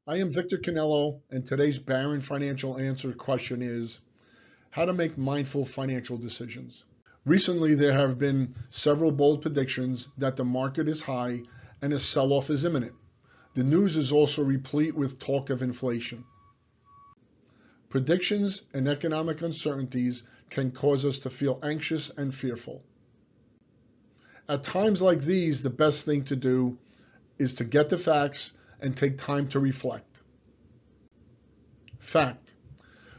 I am Victor Canello, and today's Barron Financial Answer question is how to make mindful financial decisions. Recently, there have been several bold predictions that the market is high and a sell-off is imminent. The news is also replete with talk of inflation. Predictions and economic uncertainties can cause us to feel anxious and fearful. At times like these, the best thing to do is to get the facts and take time to reflect. Fact: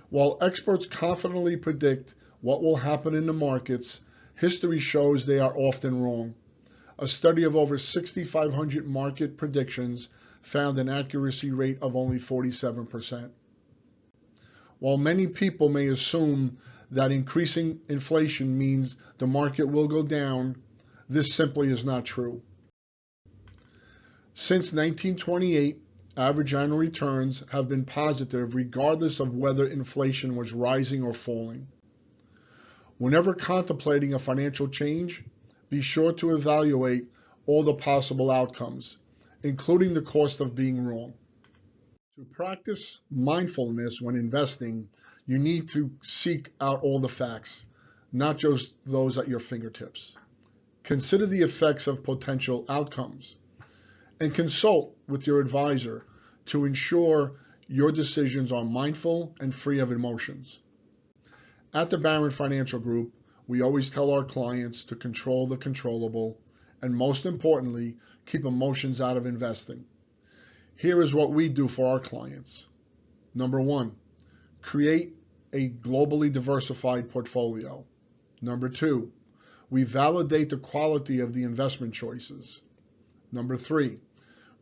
while experts confidently predict what will happen in the markets, history shows they are often wrong. A study of over 6,500 market predictions found an accuracy rate of only 47%. While many people may assume that increasing inflation means the market will go down, this simply is not true. Since 1928, average annual returns have been positive regardless of whether inflation was rising or falling. Whenever contemplating a financial change, be sure to evaluate all the possible outcomes, including the cost of being wrong. To practice mindfulness when investing, you need to seek out all the facts, not just those at your fingertips. Consider the effects of potential outcomes, and consult with your advisor to ensure your decisions are mindful and free of emotions. At the Barron Financial Group, we always tell our clients to control the controllable and, most importantly, keep emotions out of investing. Here is what we do for our clients. Number 1, create a globally diversified portfolio. Number 2, we validate the quality of the investment choices. Number 3,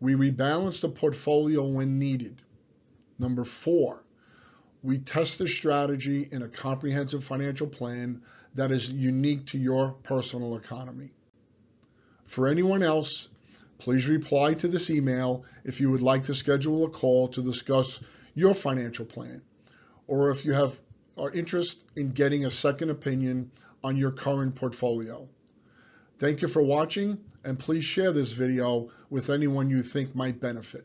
we rebalance the portfolio when needed. Number 4, we test the strategy in a comprehensive financial plan that is unique to your personal economy. For anyone else, please reply to this email if you would like to schedule a call to discuss your financial plan, or if you are interested in getting a second opinion on your current portfolio. Thank you for watching, and please share this video with anyone you think might benefit.